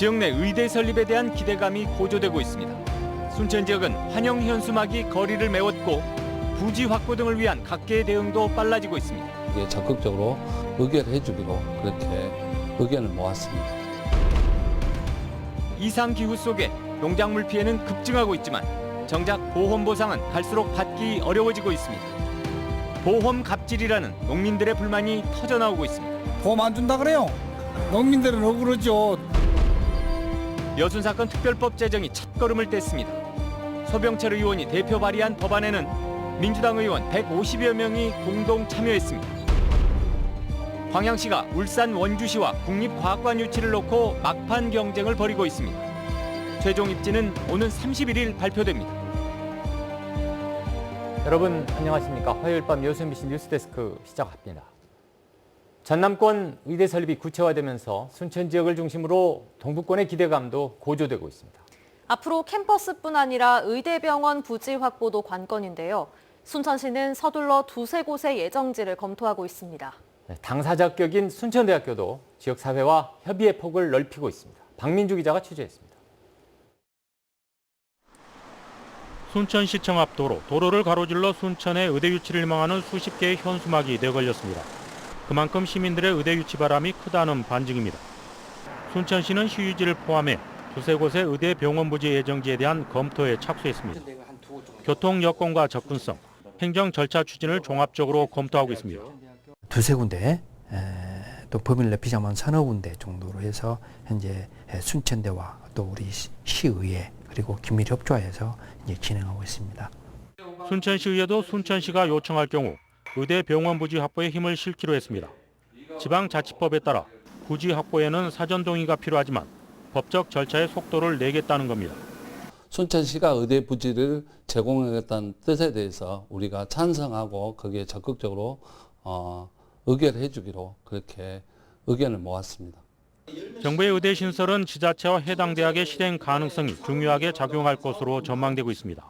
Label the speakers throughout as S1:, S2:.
S1: 지역 내 의대 설립에 대한 기대감이 고조되고 있습니다. 순천 지역은 환영 현수막이 거리를 메웠고 부지 확보 등을 위한 각계의 대응도 빨라지고 있습니다.
S2: 이게 적극적으로 의결해 주기로 그렇게 의견을 모았습니다.
S1: 이상 기후 속에 농작물 피해는 급증하고 있지만 정작 보험 보상은 갈수록 받기 어려워지고 있습니다. 보험 갑질이라는 농민들의 불만이 터져나오고 있습니다.
S3: 보험 안 준다 그래요. 농민들은 억울하죠.
S1: 여순 사건 특별법 제정이 첫걸음을 뗐습니다. 소병철 의원이 대표 발의한 법안에는 민주당 의원 150여 명이 공동 참여했습니다. 광양시가 울산 원주시와 국립과학관 유치를 놓고 막판 경쟁을 벌이고 있습니다. 최종 입지는 오는 31일 발표됩니다. 여러분 안녕하십니까. 화요일 밤 여수 MBC 뉴스데스크 시작합니다. 전남권 의대 설립이 구체화되면서 순천 지역을 중심으로 동부권의 기대감도 고조되고 있습니다.
S4: 앞으로 캠퍼스뿐 아니라 의대병원 부지 확보도 관건인데요. 순천시는 서둘러 두세 곳의 예정지를 검토하고 있습니다.
S1: 당사자 격인 순천대학교도 지역사회와 협의의 폭을 넓히고 있습니다. 박민주 기자가 취재했습니다.
S5: 순천시청 앞 도로를 가로질러 순천의 의대 유치를 희망하는 수십 개의 현수막이 내걸렸습니다. 그만큼 시민들의 의대 유치 바람이 크다는 반증입니다. 순천시는 시유지를 포함해 두세 곳의 의대 병원 부지 예정지에 대한 검토에 착수했습니다. 교통 여건과 접근성, 행정 절차 추진을 종합적으로 검토하고 있습니다.
S6: 두세 군데, 또 범위를 넓히자면 서너 군데 정도로 해서 현재 순천대와 또 우리 시의회 그리고 긴밀히 협조해서 이제 진행하고 있습니다.
S5: 순천시의회도 순천시가 요청할 경우 의대 병원 부지 확보에 힘을 실기로 했습니다. 지방자치법에 따라 부지 확보에는 사전 동의가 필요하지만 법적 절차의 속도를 내겠다는 겁니다.
S2: 순천시가 의대 부지를 제공하겠다는 뜻에 대해서 우리가 찬성하고 거기에 적극적으로 의결해 주기로 그렇게 의견을 모았습니다.
S5: 정부의 의대 신설은 지자체와 해당 대학의 실행 가능성이 중요하게 작용할 것으로 전망되고 있습니다.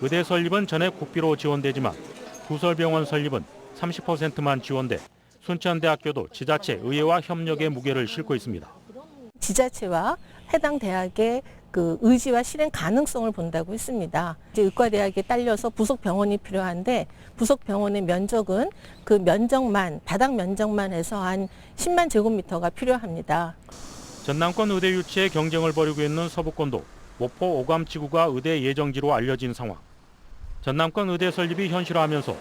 S5: 의대 설립은 전액 국비로 지원되지만 부설병원 설립은 30%만 지원돼 순천대학교도 지자체 의회와 협력의 무게를 싣고 있습니다.
S7: 지자체와 해당 대학의 그 의지와 실행 가능성을 본다고 했습니다. 이제 의과대학에 딸려서 부속 병원이 필요한데 부속 병원의 면적은 그 면적만 바닥 면적만 해서 한 10만 제곱미터가 필요합니다.
S5: 전남권 의대 유치에 경쟁을 벌이고 있는 서부권도 목포 오감지구가 의대 예정지로 알려진 상황. 전남권 의대 설립이 현실화하면서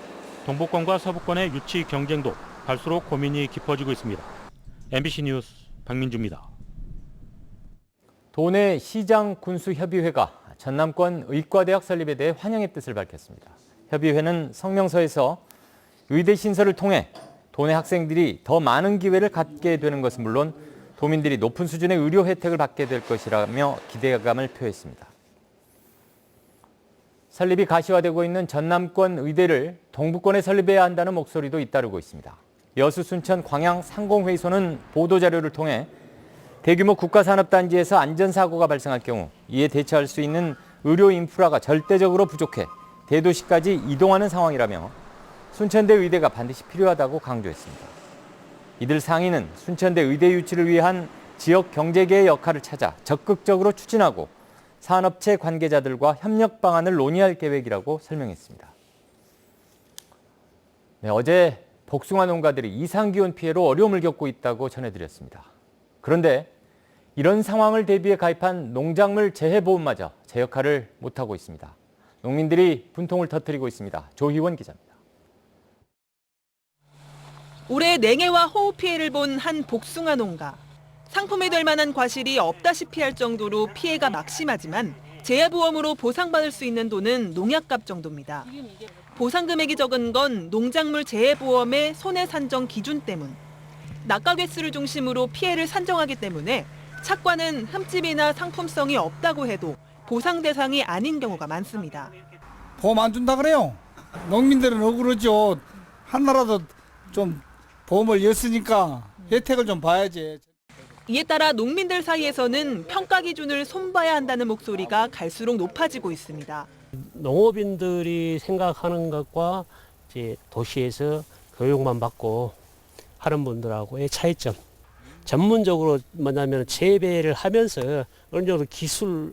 S5: 동부권과 서부권의 유치 경쟁도 갈수록 고민이 깊어지고 있습니다. MBC 뉴스 박민주입니다.
S1: 도내 시장 군수협의회가 전남권 의과대학 설립에 대해 환영의 뜻을 밝혔습니다. 협의회는 성명서에서 의대 신설을 통해 도내 학생들이 더 많은 기회를 갖게 되는 것은 물론 도민들이 높은 수준의 의료 혜택을 받게 될 것이라며 기대감을 표했습니다. 설립이 가시화되고 있는 전남권 의대를 동부권에 설립해야 한다는 목소리도 잇따르고 있습니다. 여수 순천 광양 상공회의소는 보도자료를 통해 대규모 국가산업단지에서 안전사고가 발생할 경우 이에 대처할 수 있는 의료 인프라가 절대적으로 부족해 대도시까지 이동하는 상황이라며 순천대 의대가 반드시 필요하다고 강조했습니다. 이들 상인은 순천대 의대 유치를 위한 지역 경제계의 역할을 찾아 적극적으로 추진하고 산업체 관계자들과 협력 방안을 논의할 계획이라고 설명했습니다. 네, 어제 복숭아 농가들이 이상기온 피해로 어려움을 겪고 있다고 전해드렸습니다. 그런데 이런 상황을 대비해 가입한 농작물 재해보험마저 제 역할을 못하고 있습니다. 농민들이 분통을 터뜨리고 있습니다. 조희원 기자입니다.
S8: 올해 냉해와 호우 피해를 본 한 복숭아 농가. 상품이 될 만한 과실이 없다시피 할 정도로 피해가 막심하지만 재해보험으로 보상받을 수 있는 돈은 농약값 정도입니다. 보상 금액이 적은 건 농작물 재해보험의 손해 산정 기준 때문. 낙과 개수를 중심으로 피해를 산정하기 때문에 착과는 흠집이나 상품성이 없다고 해도 보상 대상이 아닌 경우가 많습니다.
S3: 보험 안 준다 그래요. 농민들은 억울하죠. 하나라도 좀 보험을 였으니까 혜택을 좀 봐야지.
S8: 이에 따라 농민들 사이에서는 평가 기준을 손봐야 한다는 목소리가 갈수록 높아지고 있습니다.
S9: 농업인들이 생각하는 것과 이제 도시에서 교육만 받고 하는 분들하고의 차이점. 전문적으로 뭐냐면 재배를 하면서 어느 정도 기술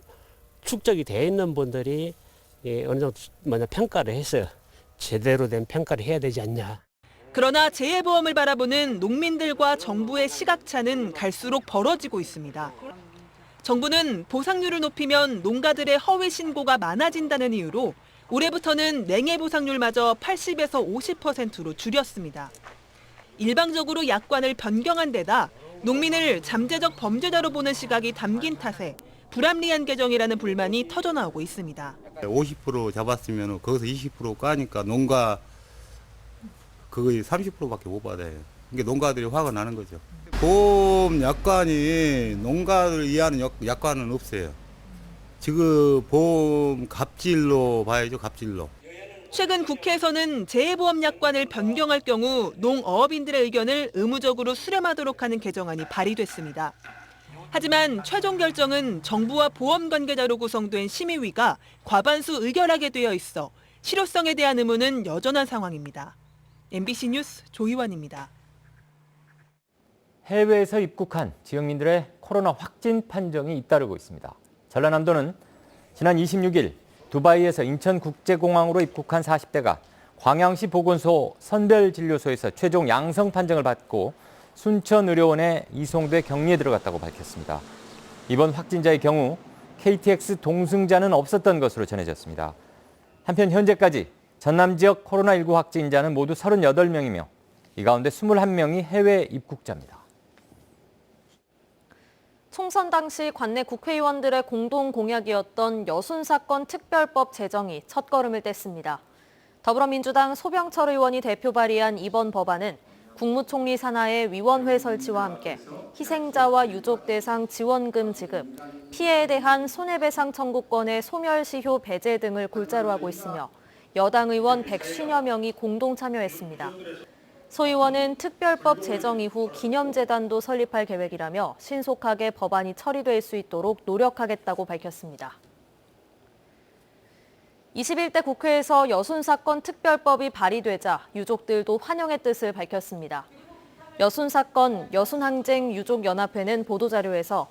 S9: 축적이 되어 있는 분들이 어느 정도 평가를 해서 제대로 된 평가를 해야 되지 않냐.
S8: 그러나 재해보험을 바라보는 농민들과 정부의 시각차는 갈수록 벌어지고 있습니다. 정부는 보상률을 높이면 농가들의 허위 신고가 많아진다는 이유로 올해부터는 냉해 보상률마저 80에서 50%로 줄였습니다. 일방적으로 약관을 변경한 데다 농민을 잠재적 범죄자로 보는 시각이 담긴 탓에 불합리한 개정이라는 불만이 터져나오고 있습니다.
S10: 50% 잡았으면 거기서 20% 까니까 농가 그거의 30%밖에 못 받아요. 이게 농가들이 화가 나는 거죠. 보험 약관이 농가를 이해하는 약관은 없어요. 지금 보험 갑질로 봐야죠, 갑질로.
S8: 최근 국회에서는 재해보험 약관을 변경할 경우 농어업인들의 의견을 의무적으로 수렴하도록 하는 개정안이 발의됐습니다. 하지만 최종 결정은 정부와 보험 관계자로 구성된 심의위가 과반수 의결하게 되어 있어 실효성에 대한 의문은 여전한 상황입니다. MBC 뉴스 조희원입니다.
S1: 해외에서 입국한 지역민들의 코로나 확진 판정이 잇따르고 있습니다. 전라남도는 지난 26일 두바이에서 인천국제공항으로 입국한 40대가 광양시 보건소 선별진료소에서 최종 양성 판정을 받고 순천의료원에 이송돼 격리에 들어갔다고 밝혔습니다. 이번 확진자의 경우 KTX 동승자는 없었던 것으로 전해졌습니다. 한편 현재까지 전남 지역 코로나19 확진자는 모두 38명이며 이 가운데 21명이 해외 입국자입니다.
S4: 총선 당시 관내 국회의원들의 공동 공약이었던 여순사건 특별법 제정이 첫걸음을 뗐습니다. 더불어민주당 소병철 의원이 대표 발의한 이번 법안은 국무총리 산하의 위원회 설치와 함께 희생자와 유족 대상 지원금 지급, 피해에 대한 손해배상 청구권의 소멸시효 배제 등을 골자로 하고 있으며 여당 의원 150여 명이 공동 참여했습니다. 소 의원은 특별법 제정 이후 기념재단도 설립할 계획이라며 신속하게 법안이 처리될 수 있도록 노력하겠다고 밝혔습니다. 21대 국회에서 여순사건 특별법이 발의되자 유족들도 환영의 뜻을 밝혔습니다. 여순사건 여순항쟁 유족연합회는 보도자료에서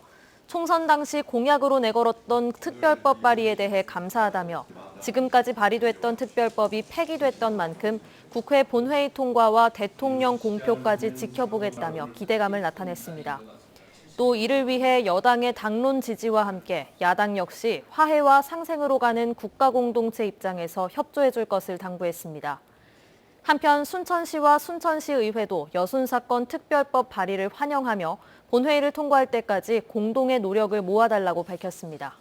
S4: 총선 당시 공약으로 내걸었던 특별법 발의에 대해 감사하다며 지금까지 발의됐던 특별법이 폐기됐던 만큼 국회 본회의 통과와 대통령 공표까지 지켜보겠다며 기대감을 나타냈습니다. 또 이를 위해 여당의 당론 지지와 함께 야당 역시 화해와 상생으로 가는 국가공동체 입장에서 협조해 줄 것을 당부했습니다. 한편 순천시와 순천시의회도 여순사건 특별법 발의를 환영하며 본회의를 통과할 때까지 공동의 노력을 모아달라고 밝혔습니다.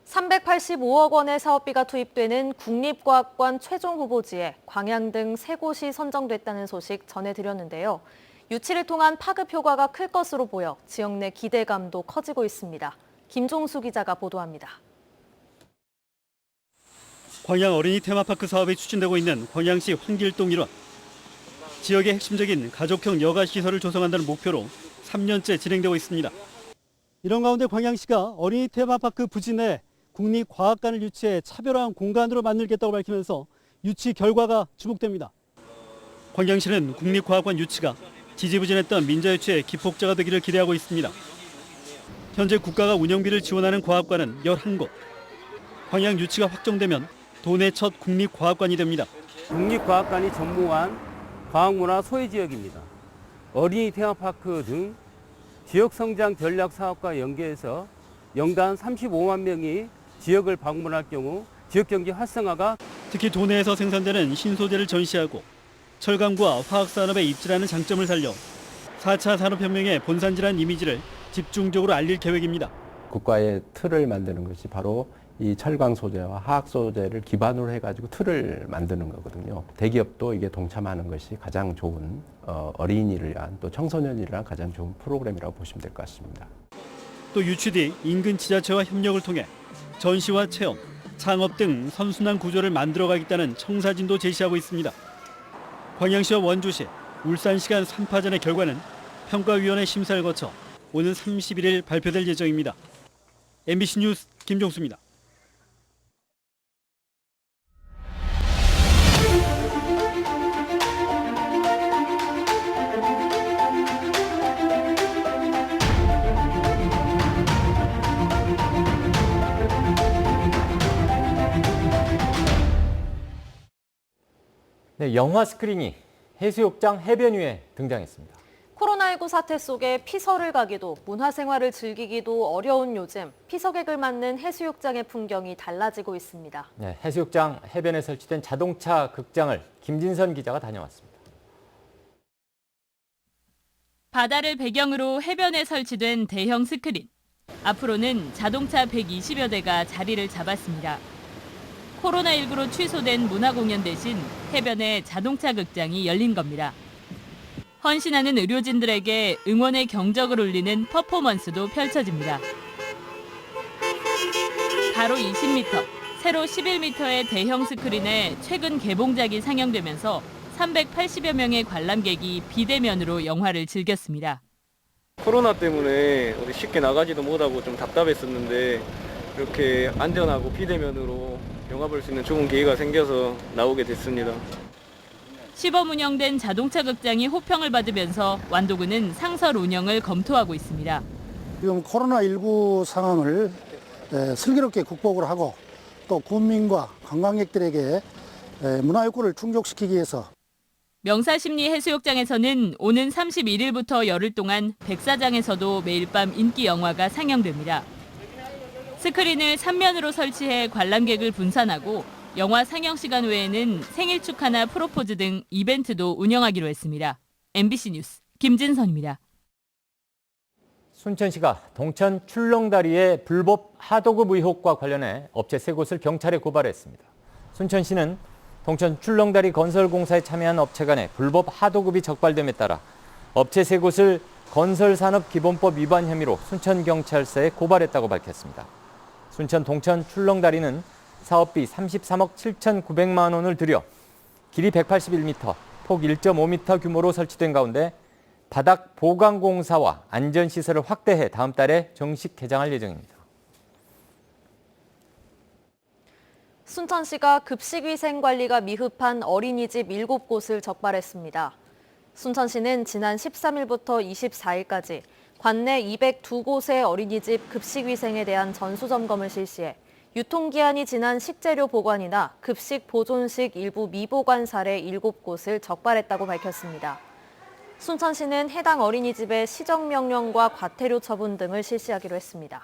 S4: 385억 원의 사업비가 투입되는 국립과학관 최종 후보지에 광양 등 3곳이 선정됐다는 소식 전해드렸는데요. 유치를 통한 파급 효과가 클 것으로 보여 지역 내 기대감도 커지고 있습니다. 김종수 기자가 보도합니다.
S11: 광양 어린이 테마파크 사업이 추진되고 있는 광양시 황길동 1원. 지역의 핵심적인 가족형 여가 시설을 조성한다는 목표로 3년째 진행되고 있습니다. 이런 가운데 광양시가 어린이 테마파크 부지 내 국립과학관을 유치해 차별화한 공간으로 만들겠다고 밝히면서 유치 결과가 주목됩니다. 광양시는 국립과학관 유치가 지지부진했던 민자유치의 기폭제가 되기를 기대하고 있습니다. 현재 국가가 운영비를 지원하는 과학관은 11곳. 광양 유치가 확정되면 도내 첫 국립과학관이 됩니다.
S12: 국립과학관이 전무한 과학문화 소외지역입니다. 어린이 테마파크 등 지역성장 전략 사업과 연계해서 연간 35만 명이 지역을 방문할 경우 지역경제 활성화가
S11: 특히 도내에서 생산되는 신소재를 전시하고 철강과 화학산업에 입지라는 장점을 살려 4차 산업혁명의 본산지라는 이미지를 집중적으로 알릴 계획입니다.
S13: 국가의 틀을 만드는 것이 바로 이 철강 소재와 화학 소재를 기반으로 해가지고 틀을 만드는 거거든요. 대기업도 이게 동참하는 것이 가장 좋은 어린이를 위한 또 청소년을 위한 가장 좋은 프로그램이라고 보시면 될 것 같습니다.
S11: 또 유치 뒤 인근 지자체와 협력을 통해 전시와 체험, 창업 등 선순환 구조를 만들어가겠다는 청사진도 제시하고 있습니다. 광양시와 원주시, 울산시 간 3파전의 결과는 평가위원회 심사를 거쳐 오는 31일 발표될 예정입니다. MBC 뉴스 김종수입니다.
S1: 네, 영화 스크린이 해수욕장 해변 위에 등장했습니다.
S4: 코로나19 사태 속에 피서를 가기도 문화생활을 즐기기도 어려운 요즘 피서객을 맞는 해수욕장의 풍경이 달라지고 있습니다.
S1: 네, 해수욕장 해변에 설치된 자동차 극장을 김진선 기자가 다녀왔습니다.
S14: 바다를 배경으로 해변에 설치된 대형 스크린. 앞으로는 자동차 120여 대가 자리를 잡았습니다. 코로나19로 취소된 문화공연 대신 해변에 자동차 극장이 열린 겁니다. 헌신하는 의료진들에게 응원의 경적을 울리는 퍼포먼스도 펼쳐집니다. 가로 20m, 세로 11m의 대형 스크린에 최근 개봉작이 상영되면서 380여 명의 관람객이 비대면으로 영화를 즐겼습니다.
S15: 코로나 때문에 어디 쉽게 나가지도 못하고 좀 답답했었는데 이렇게 안전하고 비대면으로 영화 볼 수 있는 좋은 기회가 생겨서 나오게 됐습니다.
S14: 시범 운영된 자동차 극장이 호평을 받으면서 완도군은 상설 운영을 검토하고 있습니다.
S16: 지금 코로나19 상황을 슬기롭게 극복을 하고 또 국민과 관광객들에게 문화욕구를 충족시키기 위해서
S14: 명사심리 해수욕장에서는 오는 31일부터 열흘 동안 백사장에서도 매일 밤 인기 영화가 상영됩니다. 스크린을 3면으로 설치해 관람객을 분산하고 영화 상영 시간 외에는 생일 축하나 프로포즈 등 이벤트도 운영하기로 했습니다. MBC 뉴스 김진선입니다.
S1: 순천시가 동천 출렁다리의 불법 하도급 의혹과 관련해 업체 3곳을 경찰에 고발했습니다. 순천시는 동천 출렁다리 건설 공사에 참여한 업체 간의 불법 하도급이 적발됨에 따라 업체 3곳을 건설산업기본법 위반 혐의로 순천경찰서에 고발했다고 밝혔습니다. 순천 동천 출렁다리는 사업비 33억 7,900만 원을 들여 길이 181m, 폭 1.5m 규모로 설치된 가운데 바닥 보강 공사와 안전시설을 확대해 다음 달에 정식 개장할 예정입니다.
S4: 순천시가 급식위생 관리가 미흡한 어린이집 7곳을 적발했습니다. 순천시는 지난 13일부터 24일까지 관내 202곳의 어린이집 급식위생에 대한 전수점검을 실시해 유통기한이 지난 식재료 보관이나 급식 보존식 일부 미보관 사례 7곳을 적발했다고 밝혔습니다. 순천시는 해당 어린이집에 시정명령과 과태료 처분 등을 실시하기로 했습니다.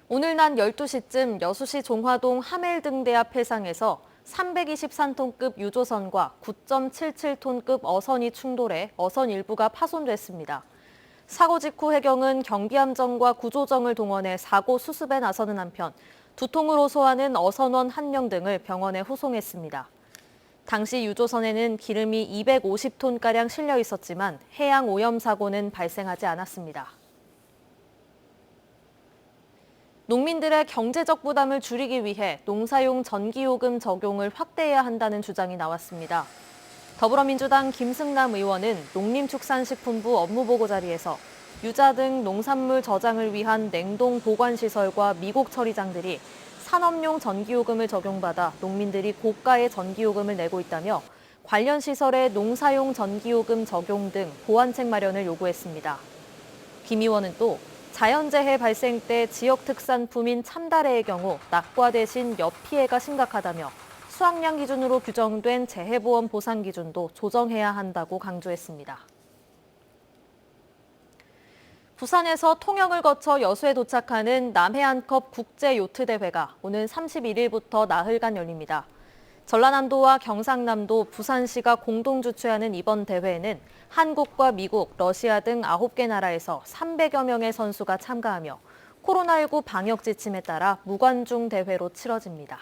S4: 오늘 낮 12시쯤 여수시 종화동 하멜등대 앞 해상에서 323톤급 유조선과 9.77톤급 어선이 충돌해 어선 일부가 파손됐습니다. 사고 직후 해경은 경비함정과 구조정을 동원해 사고 수습에 나서는 한편 두통을 호소하는 어선원 1명 등을 병원에 후송했습니다. 당시 유조선에는 기름이 250톤가량 실려 있었지만 해양 오염 사고는 발생하지 않았습니다. 농민들의 경제적 부담을 줄이기 위해 농사용 전기요금 적용을 확대해야 한다는 주장이 나왔습니다. 더불어민주당 김승남 의원은 농림축산식품부 업무보고 자리에서 유자 등 농산물 저장을 위한 냉동 보관시설과 미국 처리장들이 산업용 전기요금을 적용받아 농민들이 고가의 전기요금을 내고 있다며 관련 시설에 농사용 전기요금 적용 등 보완책 마련을 요구했습니다. 김 의원은 또 자연재해 발생 때 지역 특산품인 참다래의 경우 낙과 대신 엽 피해가 심각하다며 수확량 기준으로 규정된 재해보험 보상 기준도 조정해야 한다고 강조했습니다. 부산에서 통영을 거쳐 여수에 도착하는 남해안컵 국제요트대회가 오는 31일부터 나흘간 열립니다. 전라남도와 경상남도, 부산시가 공동 주최하는 이번 대회에는 한국과 미국, 러시아 등 9개 나라에서 300여 명의 선수가 참가하며 코로나19 방역 지침에 따라 무관중 대회로 치러집니다.